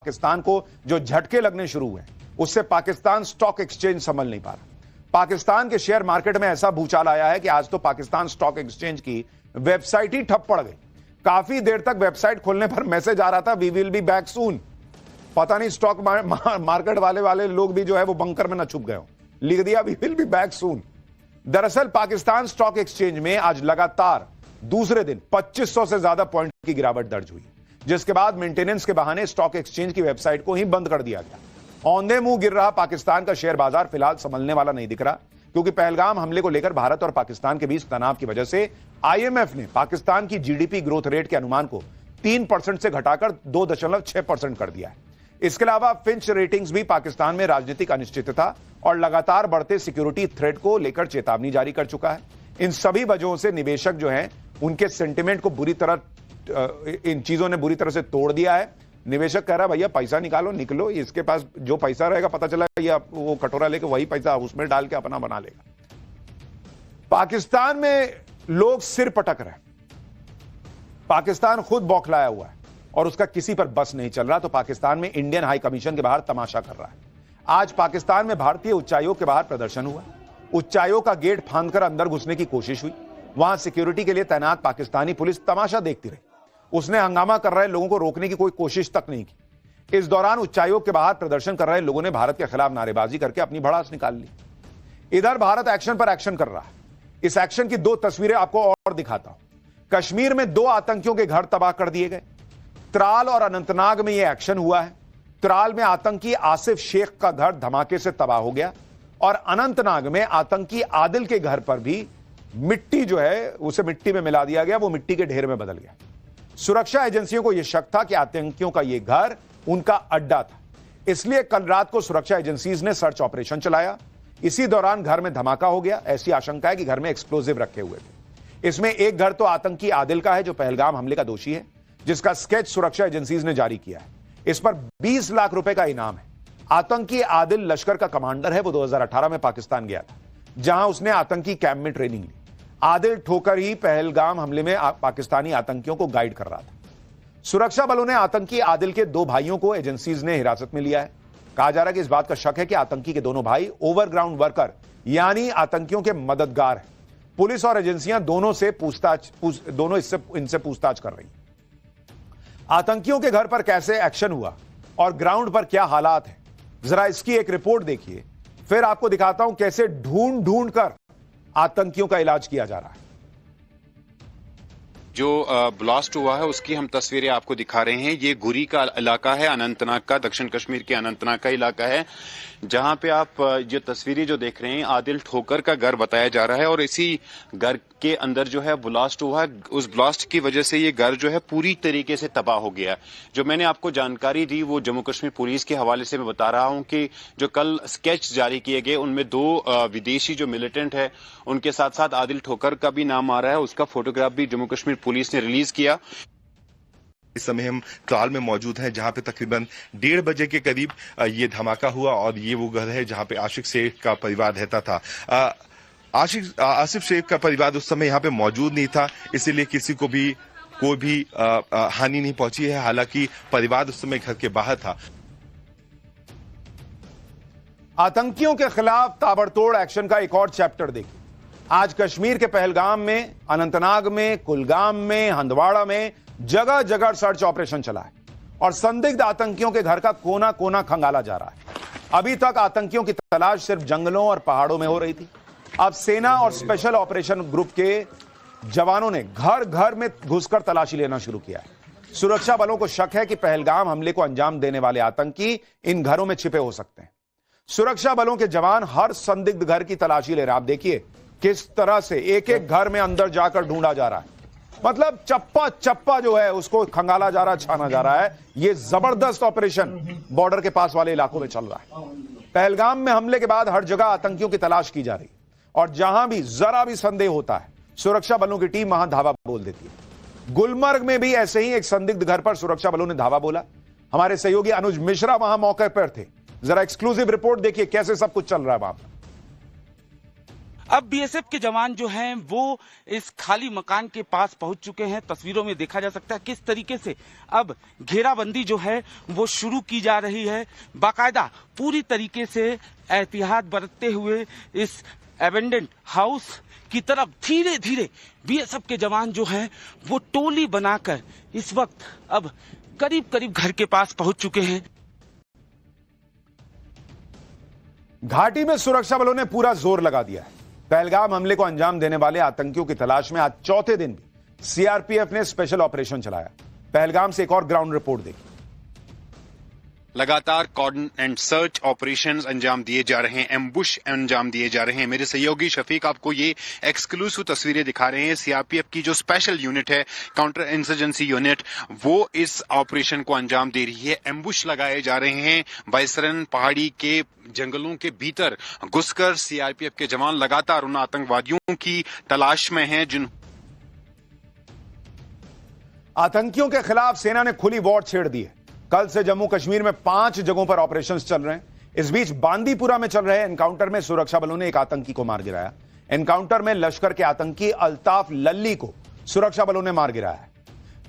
पाकिस्तान को जो झटके लगने शुरू हुए उससे पाकिस्तान स्टॉक एक्सचेंज संभल नहीं पा रहा। पाकिस्तान के शेयर मार्केट में ऐसा भूचाल आया है कि आज तो पाकिस्तान स्टॉक एक्सचेंज की वेबसाइट ही ठप पड़ गई। काफी देर तक वेबसाइट खोलने पर मैसेज आ रहा था, we will be back soon. पता नहीं स्टॉक मार्केट वाले लोग भी जो है वो बंकर में न छुप गए हो, लिख दिया we will be back soon. दरअसल पाकिस्तान स्टॉक एक्सचेंज में आज लगातार दूसरे दिन 2500 से ज्यादा पॉइंट की गिरावट दर्ज हुई, जिसके बाद मेंटेनेंस के बहाने स्टॉक एक्सचेंज की वेबसाइट को ही बंद कर दिया गया। औंधे मुंह गिर रहा पाकिस्तान का शेयर बाजार फिलहाल संभलने वाला नहीं दिख रहा, क्योंकि पहलगाम हमले को लेकर भारत और पाकिस्तान के बीच तनाव की वजह से आईएमएफ ने पाकिस्तान की जीडीपी ग्रोथ रेट के अनुमान को 3% से घटाकर 2.6% कर दिया है। इसके अलावा फिंच रेटिंग्स भी पाकिस्तान में राजनीतिक अनिश्चितता और लगातार बढ़ते सिक्योरिटी थ्रेट को लेकर चेतावनी जारी कर चुका है। इन सभी वजहों से निवेशक जो हैं उनके सेंटिमेंट को बुरी तरह इन चीजों ने बुरी तरह से तोड़ दिया है। निवेशक कह रहा है भैया पैसा निकालो, निकलो, इसके पास जो पैसा रहेगा पता चला या वो कटोरा लेके वही पैसा उसमें डाल के अपना बना लेगा। पाकिस्तान में लोग सिर पटक रहे हैं। पाकिस्तान खुद बौखलाया हुआ है और उसका किसी पर बस नहीं चल रहा, तो पाकिस्तान में इंडियन हाई कमीशन के बाहर तमाशा कर रहा है। आज पाकिस्तान में भारतीय उच्चायोग के बाहर प्रदर्शन हुआ। उच्चायोग का गेट फांदकर अंदर घुसने की कोशिश हुई। वहां सिक्योरिटी के लिए तैनात पाकिस्तानी पुलिस तमाशा देखती रही। उसने हंगामा कर रहे लोगों को रोकने की कोई कोशिश तक नहीं की। इस दौरान उच्चायोग के बाहर प्रदर्शन कर रहे लोगों ने भारत के खिलाफ नारेबाजी करके अपनी भड़ास निकाल ली। इधर भारत एक्शन पर एक्शन कर रहा है। इस एक्शन की दो तस्वीरें आपको और दिखाता हूं। कश्मीर में 2 आतंकियों के घर तबाह कर दिए गए। त्राल और अनंतनाग में यह एक्शन हुआ है। त्राल में आतंकी आसिफ शेख का घर धमाके से तबाह हो गया और अनंतनाग में आतंकी आदिल के घर पर भी मिट्टी जो है उसे मिट्टी में मिला दिया गया, वो मिट्टी के ढेर में बदल गया। सुरक्षा एजेंसियों को यह शक था कि आतंकियों का यह घर उनका अड्डा था, इसलिए कल रात को सुरक्षा एजेंसीज ने सर्च ऑपरेशन चलाया। इसी दौरान घर में धमाका हो गया। ऐसी आशंका है कि घर में एक्सप्लोजिव रखे हुए थे। इसमें एक घर तो आतंकी आदिल का है जो पहलगाम हमले का दोषी है, जिसका स्केच सुरक्षा एजेंसीज ने जारी किया है। इस पर 20 लाख रुपए का इनाम है। आतंकी आदिल लश्कर का कमांडर है। वो 2018 में पाकिस्तान गया था, जहां उसने आतंकी कैंप में ट्रेनिंग ली। आदिल ठोकर ही पहलगाम हमले में पाकिस्तानी आतंकियों को गाइड कर रहा था। सुरक्षा बलों ने आतंकी आदिल के 2 भाइयों को एजेंसीज ने हिरासत में लिया है। कहा जा रहा है कि इस बात का शक है कि आतंकी के दोनों भाई ओवरग्राउंड वर्कर यानी आतंकियों के मददगार हैं। पुलिस और एजेंसियां दोनों इनसे पूछताछ कर रही हैं। आतंकियों के घर पर कैसे एक्शन हुआ और ग्राउंड पर क्या हालात हैं, जरा इसकी एक रिपोर्ट देखिए, फिर आपको दिखाता हूं कैसे ढूंढ कर आतंकियों का इलाज किया जा रहा है। जो ब्लास्ट हुआ है उसकी हम तस्वीरें आपको दिखा रहे हैं। ये गुरी का इलाका है, अनंतनाग का, दक्षिण कश्मीर के अनंतनाग का इलाका है, जहां पे आप जो तस्वीरें जो देख रहे हैं आदिल ठोकर का घर बताया जा रहा है। और इसी घर के अंदर जो है ब्लास्ट हुआ है। उस ब्लास्ट की वजह से ये घर जो है पूरी तरीके से तबाह हो गया। जो मैंने आपको जानकारी दी वो जम्मू कश्मीर पुलिस के हवाले से मैं बता रहा हूं कि जो कल स्केच जारी किए गए उनमें 2 विदेशी जो मिलिटेंट है उनके साथ साथ आदिल ठोकर का भी नाम आ रहा है। उसका फोटोग्राफ भी जम्मू कश्मीर पुलिस ने रिलीज किया। इस समय हम त्राल में मौजूद हैं, जहां पे तकरीबन 1:30 बजे के करीब ये धमाका हुआ और ये वो घर है जहां पे आशिक शेख का परिवार रहता था। आसिफ शेख का परिवार उस समय यहाँ पे मौजूद नहीं था, इसीलिए किसी को भी कोई भी हानि नहीं पहुंची है। हालांकि परिवार उस समय घर के बाहर था। आतंकियों के खिलाफ ताबड़तोड़ एक्शन का एक और चैप्टर देखिए। आज कश्मीर के पहलगाम में, अनंतनाग में, कुलगाम में, हंदवाड़ा में जगह जगह सर्च ऑपरेशन चला है और संदिग्ध आतंकियों के घर का कोना कोना खंगाला जा रहा है। अभी तक आतंकियों की तलाश सिर्फ जंगलों और पहाड़ों में हो रही थी। अब सेना और स्पेशल ऑपरेशन ग्रुप के जवानों ने घर घर में घुसकर तलाशी लेना शुरू किया है। सुरक्षा बलों को शक है कि पहलगाम हमले को अंजाम देने वाले आतंकी इन घरों में छिपे हो सकते हैं। सुरक्षा बलों के जवान हर संदिग्ध घर की तलाशी ले रहे हैं। आप देखिए किस तरह से एक एक घर में अंदर जाकर ढूंढा जा रहा है। मतलब चप्पा चप्पा जो है उसको खंगाला जा रहा है, छाना जा रहा है। यह जबरदस्त ऑपरेशन बॉर्डर के पास वाले इलाकों में चल रहा है। पहलगाम में हमले के बाद हर जगह आतंकियों की तलाश की जा रही है और जहां भी जरा भी संदेह होता है सुरक्षा बलों की टीम वहां धावा बोल देती है। गुलमर्ग में भी ऐसे ही एक संदिग्ध घर पर सुरक्षा बलों ने धावा बोला। हमारे सहयोगी अनुज मिश्रा वहां मौके पर थे। जरा एक्सक्लूसिव रिपोर्ट देखिए कैसे सब कुछ चल रहा है वहां पर। अब बीएसएफ के जवान जो हैं वो इस खाली मकान के पास पहुंच चुके हैं। तस्वीरों में देखा जा सकता है किस तरीके से अब घेराबंदी जो है वो शुरू की जा रही है। बाकायदा पूरी तरीके से एहतियात बरतते हुए इस एबेंडेंट हाउस की तरफ धीरे धीरे बीएसएफ के जवान जो हैं वो टोली बनाकर इस वक्त अब करीब करीब घर के पास पहुंच चुके हैं। घाटी में सुरक्षा बलों ने पूरा जोर लगा दिया है। पहलगाम हमले को अंजाम देने वाले आतंकियों की तलाश में आज चौथे दिन भी सीआरपीएफ ने स्पेशल ऑपरेशन चलाया। पहलगाम से एक और ग्राउंड रिपोर्ट देखी। लगातार कॉर्डन एंड सर्च ऑपरेशंस अंजाम दिए जा रहे हैं, एम्बुश अंजाम दिए जा रहे हैं। मेरे सहयोगी शफीक आपको ये एक्सक्लूसिव तस्वीरें दिखा रहे हैं। सीआरपीएफ की जो स्पेशल यूनिट है, काउंटर इंसर्जेंसी यूनिट, वो इस ऑपरेशन को अंजाम दे रही है। एम्बुश लगाए जा रहे हैं। बाइसरन पहाड़ी के जंगलों के भीतर घुसकर सीआरपीएफ के जवान लगातार उन आतंकवादियों की तलाश में हैं जिन आतंकियों के खिलाफ सेना ने खुली वॉर छेड़ दी है। कल से जम्मू कश्मीर में 5 जगहों पर ऑपरेशंस चल रहे हैं। इस बीच बांदीपुरा में चल रहे एनकाउंटर में सुरक्षा बलों ने एक आतंकी को मार गिराया। एनकाउंटर में लश्कर के आतंकी अल्ताफ लल्ली को सुरक्षा बलों ने मार गिराया है।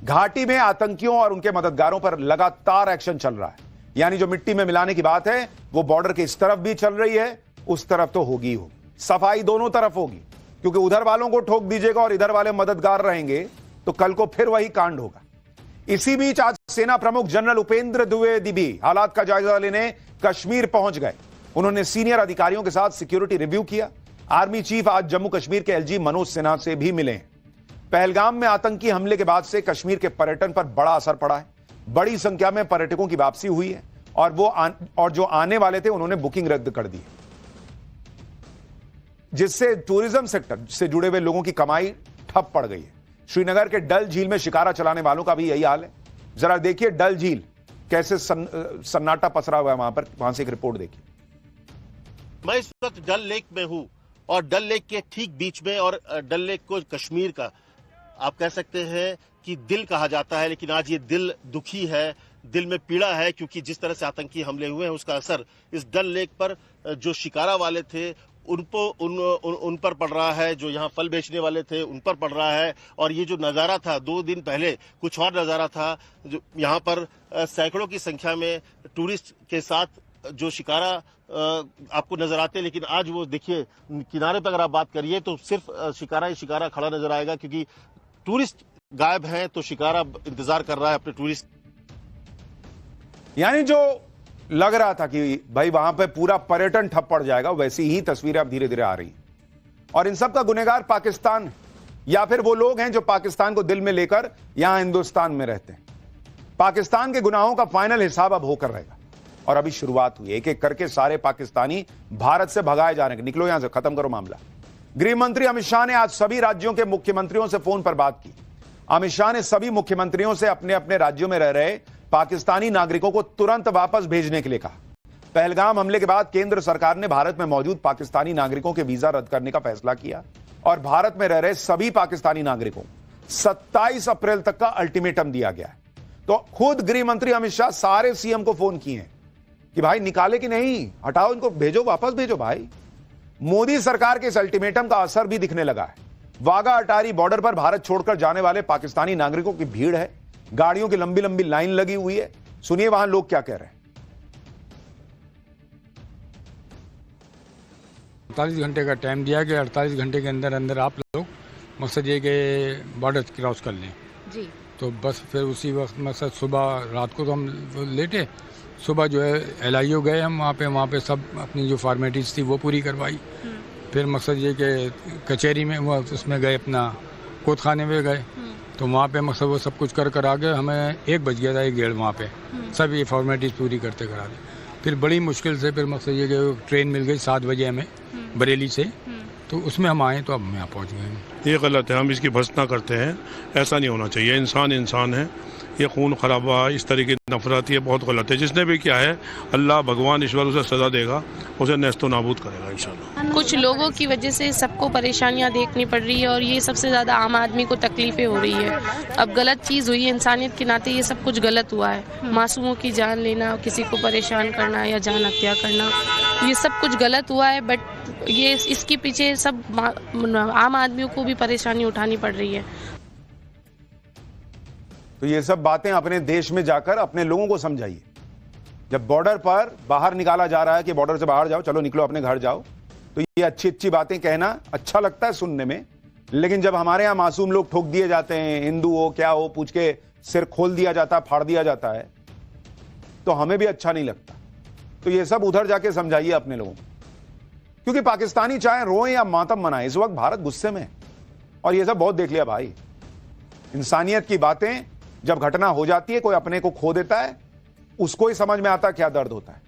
घाटी में आतंकियों और उनके मददगारों पर लगातार एक्शन चल रहा है। यानी जो मिट्टी में मिलाने की बात है वो बॉर्डर के इस तरफ भी चल रही है, उस तरफ तो होगी ही होगी। सफाई दोनों तरफ होगी, क्योंकि उधर वालों को ठोक दीजिएगा और इधर वाले मददगार रहेंगे तो कल को फिर वही कांड होगा। इसी बीच आज सेना प्रमुख जनरल उपेंद्र द्विवेदी भी हालात का जायजा लेने कश्मीर पहुंच गए। उन्होंने सीनियर अधिकारियों के साथ सिक्योरिटी रिव्यू किया। आर्मी चीफ आज जम्मू कश्मीर के एलजी मनोज सिन्हा से भी मिले। पहलगाम में आतंकी हमले के बाद से कश्मीर के पर्यटन पर बड़ा असर पड़ा है। बड़ी संख्या में पर्यटकों की वापसी हुई है और जो आने वाले थे उन्होंने बुकिंग रद्द कर दी, जिससे टूरिज्म सेक्टर से जुड़े हुए लोगों की कमाई ठप पड़ गई है। श्रीनगर के डल झील में शिकारा चलाने वालों का भी यही हाल है। जरा देखिए डल झील कैसे सन्नाटा पसरा हुआ है वहां पर। वहां से एक रिपोर्ट देखिए। मैं इस वक्त डल लेक में हूं और डल लेक के ठीक बीच में, और डल लेक को कश्मीर का आप कह सकते हैं कि दिल कहा जाता है, लेकिन आज ये दिल दुखी है, दिल में पीड़ा है, क्योंकि जिस तरह से आतंकी हमले हुए हैं उसका असर इस डल लेक पर जो शिकारा वाले थे उन पर पड़ रहा है, जो यहाँ फल बेचने वाले थे उन पर पड़ रहा है। और ये जो नज़ारा था 2 दिन पहले, कुछ और नज़ारा था। जो यहाँ पर सैकड़ों की संख्या में टूरिस्ट के साथ जो शिकारा आपको नजर आते हैं, लेकिन आज वो देखिए किनारे पर अगर आप बात करिए तो सिर्फ शिकारा ही शिकारा खड़ा नजर आएगा, क्योंकि टूरिस्ट गायब हैं तो शिकारा इंतजार कर रहा है अपने टूरिस्ट। यानी जो लग रहा था कि भाई वहां पे पूरा पर्यटन ठप पड़ जाएगा, वैसी ही तस्वीरें अब धीरे धीरे आ रही। और इन सब का गुनहगार पाकिस्तान है, या फिर वो लोग हैं जो पाकिस्तान को दिल में लेकर यहां हिंदुस्तान में रहते हैं। पाकिस्तान के गुनाहों का फाइनल हिसाब अब होकर रहेगा। और अभी शुरुआत हुई, एक एक करके सारे पाकिस्तानी भारत से भगाए जाने के। निकलो यहां से, खत्म करो मामला। गृह मंत्री अमित शाह ने आज सभी राज्यों के मुख्यमंत्रियों से फोन पर बात की। अमित शाह ने सभी मुख्यमंत्रियों से अपने अपने राज्यों में रह रहे पाकिस्तानी नागरिकों को तुरंत वापस भेजने के लिए कहा। पहलगाम हमले के बाद केंद्र सरकार ने भारत में मौजूद पाकिस्तानी नागरिकों के वीजा रद्द करने का फैसला किया और भारत में रह रहे सभी पाकिस्तानी नागरिकों 27 अप्रैल तक का अल्टीमेटम दिया गया है। तो खुद गृह मंत्री अमित शाह सारे सीएम को फोन किए हैं कि भाई निकाले कि नहीं, हटाओ इनको, भेजो, वापस भेजो भाई। मोदी सरकार के इस अल्टीमेटम का असर भी दिखने लगा है। वाघा अटारी बॉर्डर पर भारत छोड़कर जाने वाले पाकिस्तानी नागरिकों की भीड़ है। गाड़ियों की लंबी लंबी लाइन लगी हुई है। सुनिए वहां लोग क्या कह रहे हैं। 48 घंटे का टाइम दिया कि 48 घंटे के अंदर अंदर आप लोग मकसद ये कि बॉर्डर क्रॉस कर लें जी। तो बस फिर उसी वक्त मकसद सुबह, रात को तो हम लेटे, सुबह जो है LIO गए हम वहाँ पे सब अपनी जो फॉर्मेलिटीज़ थी वो पूरी करवाई। फिर मकसद ये कि कचहरी में वो उसमें गए, अपना कोतखाने में गए, तो वहाँ पे मकसद वो सब कुछ कर आ गए। हमें 1 बज गया था, 1:30 वहाँ पे सब ये फॉर्मेलिटीज़ पूरी करते करा दी। फिर बड़ी मुश्किल से फिर मकसद ये कि ट्रेन मिल गई 7 बजे हमें बरेली से, तो उसमें हम आए तो अब हम यहाँ पहुँच गए। ये गलत है, हम इसकी भर्त्सना करते हैं, ऐसा नहीं होना चाहिए। इंसान इंसान है, ये खून खराबा, इस तरीके की नफरत, ये बहुत गलत है। जिसने भी किया है अल्लाह भगवान ईश्वर उसे सज़ा देगा, उसे नेस्तो नाबूद करेगा इंशाल्लाह। कुछ लोगों की वजह से सबको परेशानियां देखनी पड़ रही है और ये सबसे ज़्यादा आम आदमी को तकलीफें हो रही है। अब गलत चीज़ हुई है, इंसानियत के नाते ये सब कुछ गलत हुआ है। मासूमों की जान लेना, किसी को परेशान करना या जान हत्या करना, ये सब कुछ गलत हुआ है, बट ये इसके पीछे सब आम आदमियों को भी परेशानी उठानी पड़ रही है। तो ये सब बातें अपने देश में जाकर अपने लोगों को समझाइए। जब बॉर्डर पर बाहर निकाला जा रहा है कि बॉर्डर से बाहर जाओ, चलो निकलो अपने घर जाओ, तो ये अच्छी अच्छी बातें कहना अच्छा लगता है सुनने में, लेकिन जब हमारे यहां मासूम लोग ठोक दिए जाते हैं, हिंदू हो क्या हो पूछ के सिर खोल दिया जाता है, फाड़ दिया जाता है, तो हमें भी अच्छा नहीं लगता। तो ये सब उधर जाके समझाइए अपने लोगों को, क्योंकि पाकिस्तानी चाहे रोएं या मातम मनाएं, इस वक्त भारत गुस्से में है। और ये सब बहुत देख लिया भाई, इंसानियत की बातें जब घटना हो जाती है, कोई अपने को खो देता है, उसको ही समझ में आता है क्या दर्द होता है।